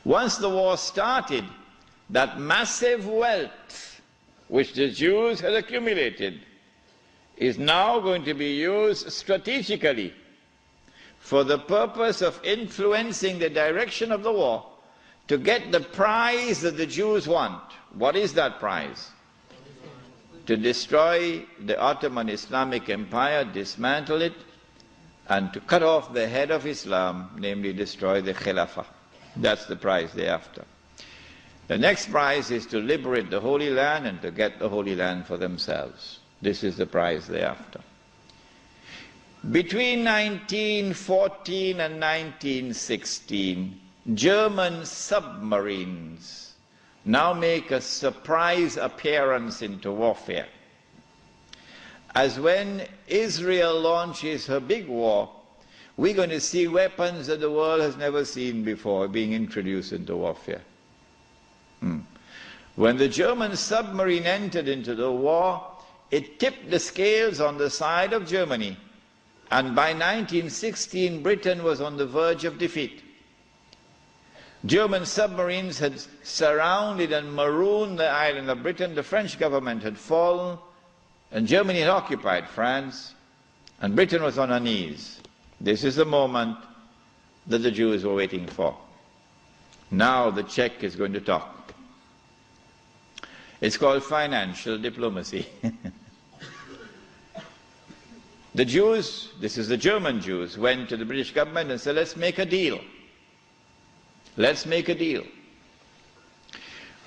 Once the war started, that massive wealth which the Jews had accumulated is now going to be used strategically for the purpose of influencing the direction of the war to get the prize that the Jews want. What is that prize? To destroy the Ottoman Islamic Empire, dismantle it, and to cut off the head of Islam, namely destroy the Khilafah. That's the prize they're after. The next prize is to liberate the Holy Land and to get the Holy Land for themselves. This is the prize they're after. Between 1914 and 1916, German submarines now make a surprise appearance into warfare. As when Israel launches her big war, we're going to see weapons that the world has never seen before being introduced into warfare. When the German submarine entered into the war, it tipped the scales on the side of Germany, and by 1916 Britain was on the verge of defeat. German submarines had surrounded and marooned the island of Britain. The French government had fallen, and Germany had occupied France, and Britain was on her knees. This is the moment that the Jews were waiting for. Now the Czech is going to talk. It's called financial diplomacy. The Jews, this is the German Jews, went to the British government and said, let's make a deal. Let's make a deal.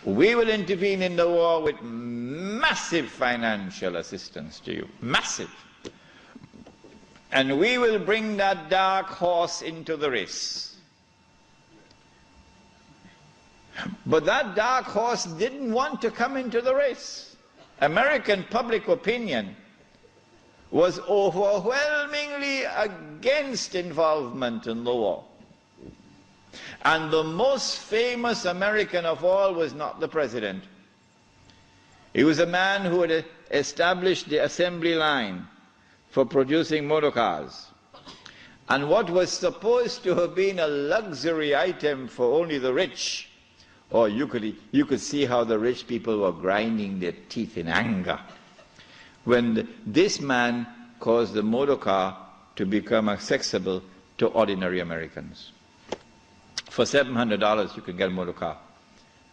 We will intervene in the war with massive financial assistance to you. Massive. And we will bring that dark horse into the race. But that dark horse didn't want to come into the race. American public opinion was overwhelmingly against involvement in the war. And the most famous American of all was not the president. He was a man who had established the assembly line for producing motor cars. And what was supposed to have been a luxury item for only the rich, or you could see how the rich people were grinding their teeth in anger when this man caused the motor car to become accessible to ordinary Americans. For $700 you can get a motor car.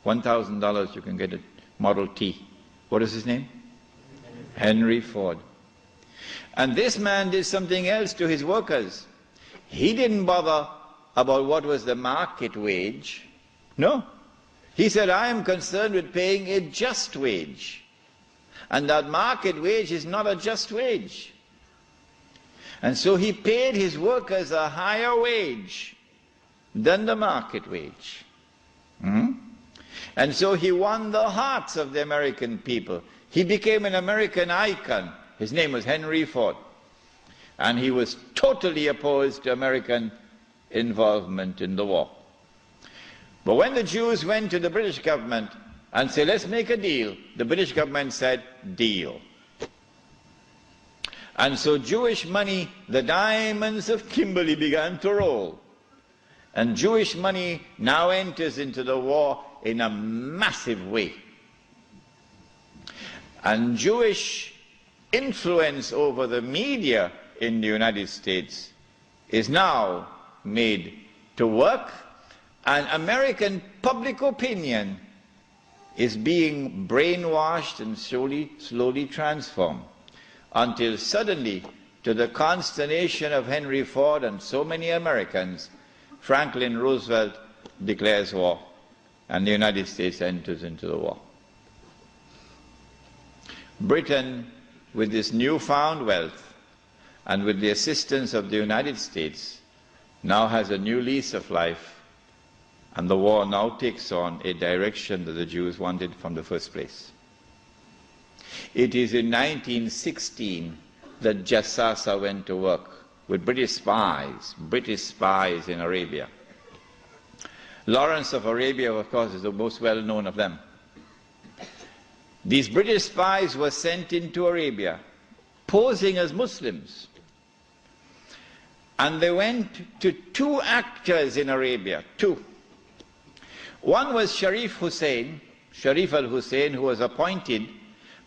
$1,000 you can get a Model T. What is his name? Henry Ford. And this man did something else to his workers. He didn't bother about what was the market wage. No. He said, I am concerned with paying a just wage. And that market wage is not a just wage. And so he paid his workers a higher wage than the market wage. And so he won the hearts of the American people. He became an American icon. His name was Henry Ford. And he was totally opposed to American involvement in the war. But when the Jews went to the British government and said, let's make a deal, the British government said, deal. And so Jewish money, the diamonds of Kimberley, began to roll. And Jewish money now enters into the war in a massive way. And Jewish influence over the media in the United States is now made to work, and American public opinion is being brainwashed and slowly transformed, until suddenly, to the consternation of Henry Ford and so many Americans, Franklin Roosevelt declares war, and the United States enters into the war. Britain, with this newfound wealth, and with the assistance of the United States, now has a new lease of life, and the war now takes on a direction that the Jews wanted from the first place. It is in 1916 that Jassasa went to work with British spies in Arabia. Lawrence of Arabia, of course, is the most well-known of them. These British spies were sent into Arabia, posing as Muslims. And they went to two actors in Arabia, two. One was Sharif Hussein, Sharif al-Hussein, who was appointed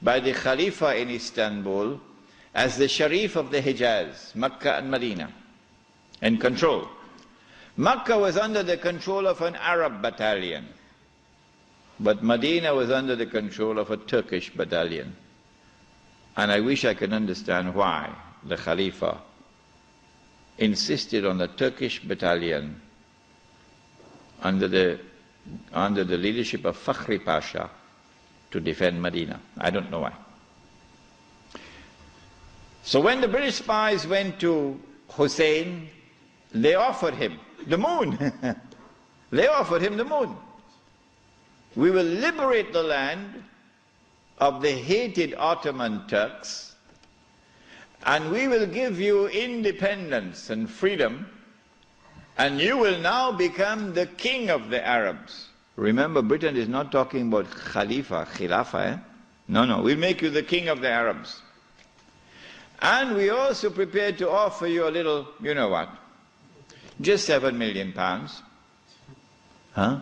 by the Khalifa in Istanbul as the Sharif of the Hijaz, Makkah and Medina, in control. Makkah was under the control of an Arab battalion, but Medina was under the control of a Turkish battalion. And I wish I could understand why the Khalifa insisted on the Turkish battalion under the leadership of Fakhri Pasha to defend Medina. I don't know why. So when the British spies went to Hussein, they offered him the moon. They offered him the moon. We will liberate the land of the hated Ottoman Turks, and we will give you independence and freedom, and you will now become the king of the Arabs. Remember, Britain is not talking about Khilafah. No, we'll make you the king of the Arabs. And we also prepared to offer you a little, you know what, just £7 million. Huh?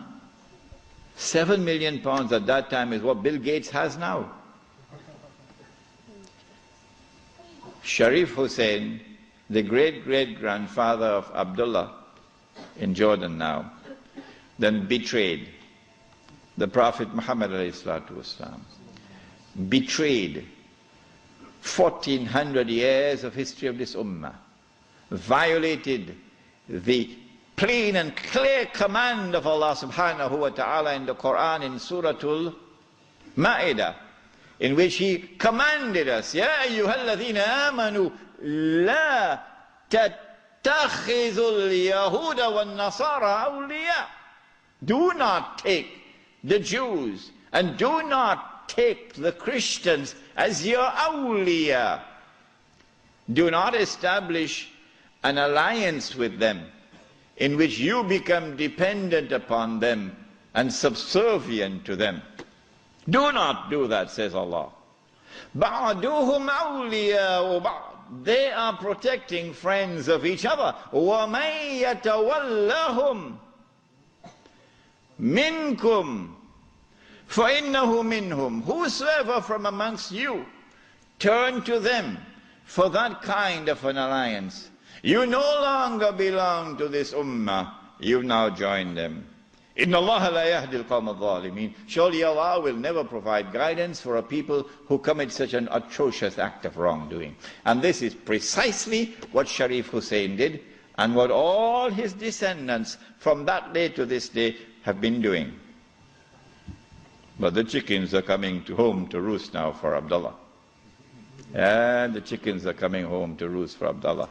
£7 million at that time is what Bill Gates has now. Sharif Hussein, the great-great-grandfather of Abdullah in Jordan now, then betrayed the Prophet Muhammad ﷺ, betrayed 1400 years of history of this ummah, violated the plain and clear command of Allah subhanahu wa ta'ala in the Quran in Suratul Ma'idah, in which He commanded us, Ya ayyuhalladhina amanu la tattakhidhul yahuda wan nasara awliya. Do not take the Jews and do not take the Christians as your awliya. Do not establish an alliance with them in which you become dependent upon them and subservient to them. Do not do that, says Allah. بَعْدُهُمْ أَوْلِيَاءُ بَعْضٍ. They are protecting friends of each other. وَمَنْ يَتَوَلَّهُمْ مِنْكُمْ فَإِنَّهُ مِنْهُمْ. Whosoever from amongst you turn to them for that kind of an alliance, you no longer belong to this ummah, you've now joined them. إِنَّ اللَّهَ لَا يَهْدِي الْقَوْمَ الظَّالِمِينَ. Surely Allah will never provide guidance for a people who commit such an atrocious act of wrongdoing. And this is precisely what Sharif Hussein did, and what all his descendants from that day to this day have been doing. But the chickens are coming home to roost now for Abdullah. And the chickens are coming home to roost for Abdullah.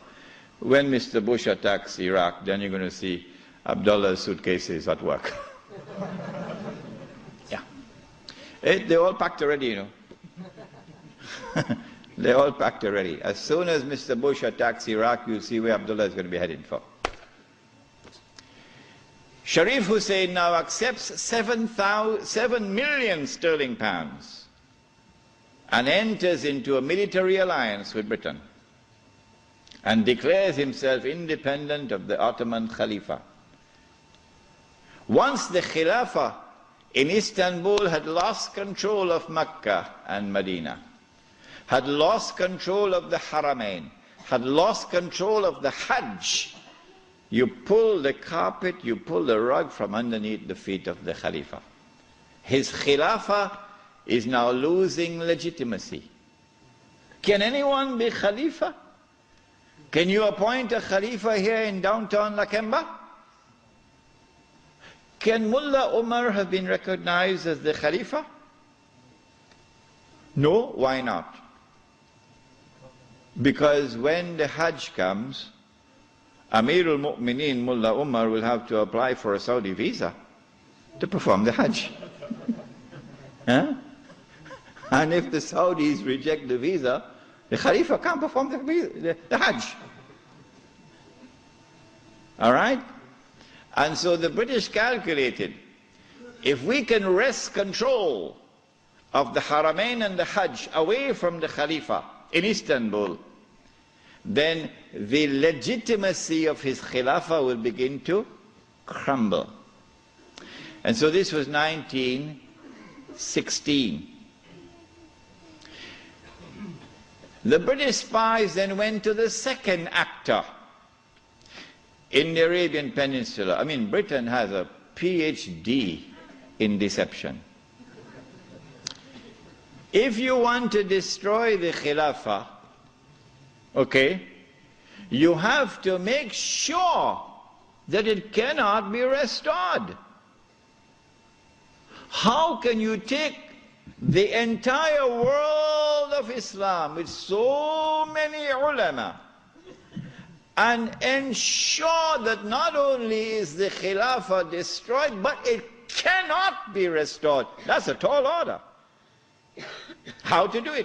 When Mr. Bush attacks Iraq, then you're going to see Abdullah's suitcases at work. Yeah. They're all packed already, you know. They're all packed already. As soon as Mr. Bush attacks Iraq, you'll see where Abdullah is going to be heading for. Sharif Hussein now accepts 7 million sterling pounds and enters into a military alliance with Britain and declares himself independent of the Ottoman Khalifa. Once the Khilafah in Istanbul had lost control of Mecca and Medina, had lost control of the Haramain, had lost control of the Hajj, you pull the carpet, you pull the rug from underneath the feet of the Khalifa. His Khilafah is now losing legitimacy. Can anyone be Khalifa? Can you appoint a Khalifa here in downtown Lakemba? Can Mullah Umar have been recognized as the Khalifa? No, why not? Because when the Hajj comes, Amirul Mu'mineen Mullah Umar will have to apply for a Saudi visa to perform the Hajj. Huh? And if the Saudis reject the visa, the Khalifa can't perform the Hajj. All right? And so the British calculated, if we can wrest control of the Haramain and the Hajj away from the Khalifa in Istanbul, then the legitimacy of his Khilafah will begin to crumble. And so this was 1916. The British spies then went to the second actor in the Arabian Peninsula. I mean, Britain has a PhD in deception. If you want to destroy the Khilafah, okay, you have to make sure that it cannot be restored. How can you take the entire world of Islam with so many ulama and ensure that not only is the Khilafah destroyed, but it cannot be restored? That's a tall order. How to do it?